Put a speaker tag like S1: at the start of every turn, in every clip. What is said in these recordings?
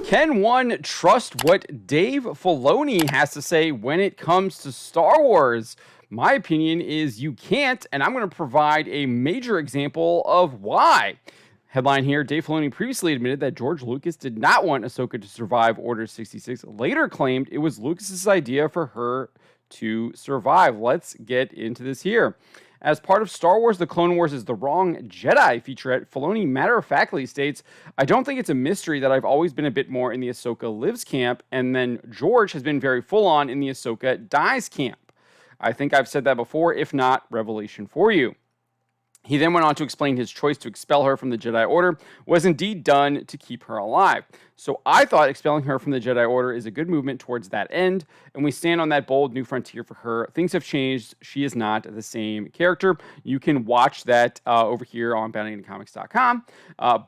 S1: Can one trust what Dave Filoni has to say when it comes to Star Wars? My opinion is you can't, and I'm going to provide a major example of why. Headline here, Dave Filoni previously admitted that George Lucas did not want Ahsoka to survive Order 66, later claimed it was Lucas's idea for her to survive. Let's get into this here. As part of Star Wars The Clone Wars is the Wrong Jedi featurette, Filoni matter-of-factly states, I don't think it's a mystery that I've always been a bit more in the Ahsoka lives camp, and then George has been very full-on in the Ahsoka dies camp. I think I've said that before, if not, revelation for you. He then went on to explain his choice to expel her from the Jedi Order was indeed done to keep her alive. So I thought expelling her from the Jedi Order is a good movement towards that end, and we stand on that bold new frontier for her. Things have changed. She is not the same character. You can watch that over here on BountyGameComics.com.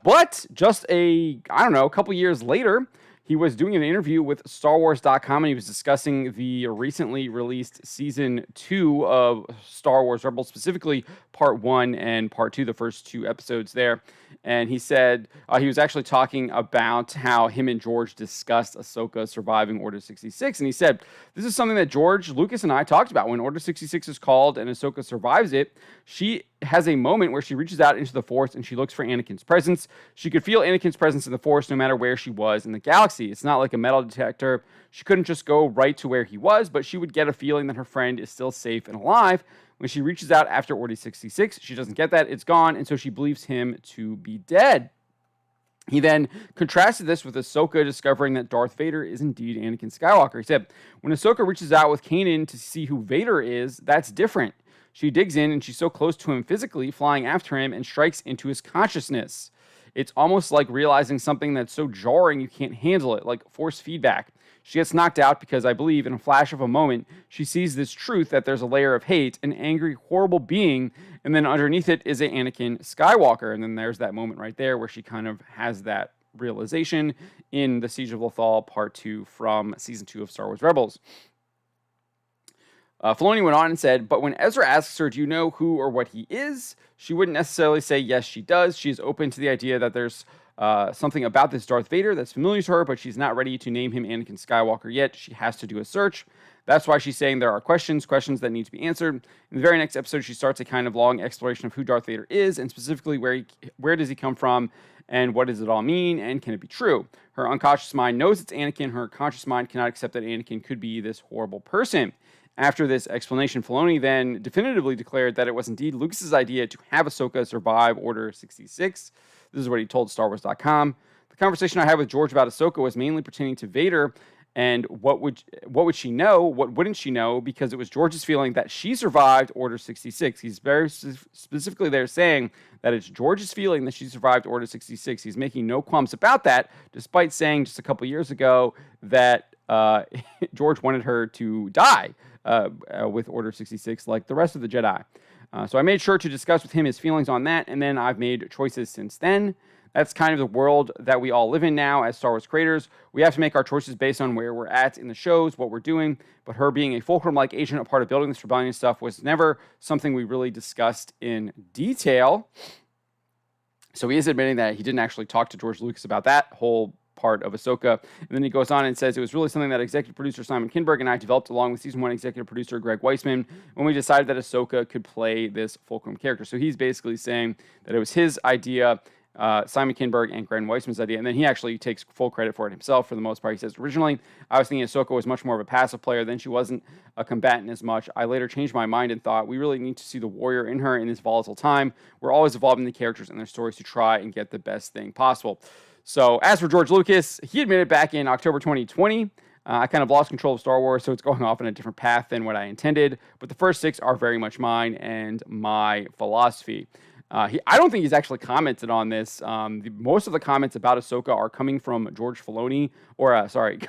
S1: But just a couple years later, he was doing an interview with StarWars.com, and he was discussing the recently released Season 2 of Star Wars Rebels, specifically Part 1 and Part 2, the first two episodes there. And he said he was actually talking about how him and George discussed Ahsoka surviving Order 66. And he said, this is something that George Lucas and I talked about. When Order 66 is called and Ahsoka survives it, she has a moment where she reaches out into the Force and she looks for Anakin's presence. She could feel Anakin's presence in the Force no matter where she was in the galaxy. It's not like a metal detector. She couldn't just go right to where he was, but she would get a feeling that her friend is still safe and alive. When she reaches out after Order 66, she doesn't get that. It's gone, and so she believes him to be dead. He then contrasted this with Ahsoka discovering that Darth Vader is indeed Anakin Skywalker. He said, when Ahsoka reaches out with Kanan to see who Vader is, that's different. She digs in, and she's so close to him physically, flying after him, and strikes into his consciousness. It's almost like realizing something that's so jarring you can't handle it, like force feedback. She gets knocked out because I believe in a flash of a moment, she sees this truth that there's a layer of hate, an angry, horrible being, and then underneath it is a Anakin Skywalker. And then there's that moment right there where she kind of has that realization in the Siege of Lothal Part 2 from Season 2 of Star Wars Rebels. Filoni went on and said, but when Ezra asks her, do you know who or what he is? She wouldn't necessarily say, yes, she does. She's open to the idea that there's something about this Darth Vader that's familiar to her, but she's not ready to name him Anakin Skywalker yet. She has to do a search. That's why she's saying there are questions that need to be answered. In the very next episode, she starts a kind of long exploration of who Darth Vader is, and specifically where does he come from, and what does it all mean, and can it be true? Her unconscious mind knows it's Anakin. Her conscious mind cannot accept that Anakin could be this horrible person. After this explanation, Filoni then definitively declared that it was indeed Lucas's idea to have Ahsoka survive Order 66. This is what he told StarWars.com. The conversation I had with George about Ahsoka was mainly pertaining to Vader and what would she know, what wouldn't she know, because it was George's feeling that she survived Order 66. He's very specifically there saying that it's George's feeling that she survived Order 66. He's making no qualms about that, despite saying just a couple years ago that George wanted her to die with Order 66 like the rest of the Jedi. So I made sure to discuss with him his feelings on that, and then I've made choices since then. That's kind of the world that we all live in now as Star Wars creators. We have to make our choices based on where we're at in the shows, what we're doing. But her being a fulcrum-like agent, a part of building this rebellion stuff, was never something we really discussed in detail. So he is admitting that he didn't actually talk to George Lucas about that whole part of Ahsoka. And then he goes on and says, it was really something that executive producer Simon Kinberg and I developed along with season 1 executive producer Greg Weisman when we decided that Ahsoka could play this fulcrum character. So he's basically saying that it was his idea, Simon Kinberg and Greg Weisman's idea, and then he actually takes full credit for it himself for the most part. He says, originally, I was thinking Ahsoka was much more of a passive player, then she wasn't a combatant as much. I later changed my mind and thought, we really need to see the warrior in her in this volatile time. We're always evolving the characters and their stories to try and get the best thing possible. So as for George Lucas, he admitted back in October 2020, I kind of lost control of Star Wars, so it's going off in a different path than what I intended. But the first 6 are very much mine and my philosophy. I don't think he's actually commented on this. Most of the comments about Ahsoka are coming from George Filoni,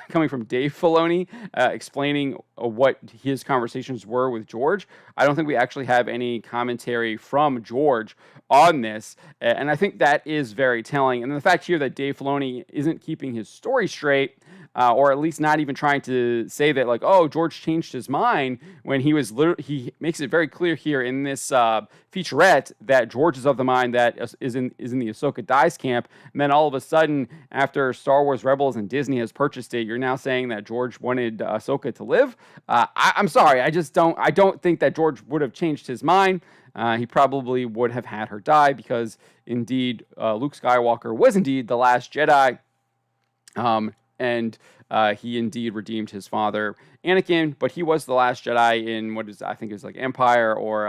S1: coming from Dave Filoni, explaining what his conversations were with George. I don't think we actually have any commentary from George on this, and I think that is very telling. And the fact here that Dave Filoni isn't keeping his story straight, or at least not even trying to say that like, oh, George changed his mind, when he was he makes it very clear here in this featurette that George is of the mind that is in the Ahsoka dies camp. And then all of a sudden, after Star Wars Rebels and Disney has purchased it, you're now saying that George wanted Ahsoka to live. I'm sorry, I don't think that George would have changed his mind. He probably would have had her die because, indeed, Luke Skywalker was indeed the last Jedi, and he indeed redeemed his father, Anakin. But he was the last Jedi in I think is like Empire or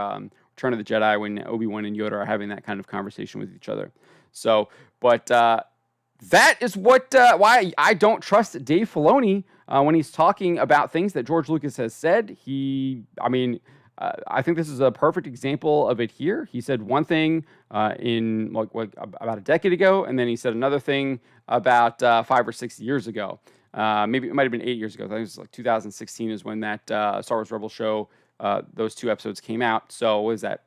S1: Return of the Jedi, when Obi-Wan and Yoda are having that kind of conversation with each other. So, but that is why I don't trust Dave Filoni when he's talking about things that George Lucas has said. I think this is a perfect example of it here. He said one thing in like about a decade ago, and then he said another thing about 5 or 6 years ago. Maybe it might have been 8 years ago. I think it was like 2016 is when that Star Wars Rebels show, those 2 episodes came out. So what was that?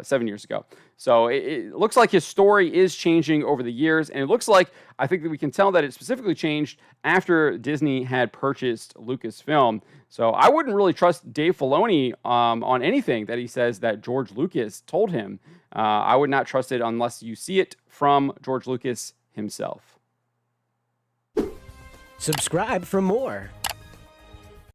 S1: 7 years ago. So it looks like his story is changing over the years, and it looks like, I think that we can tell that it specifically changed after Disney had purchased Lucasfilm. So I wouldn't really trust Dave Filoni on anything that he says that George Lucas told him. I would not trust it unless you see it from George Lucas himself.
S2: Subscribe for more.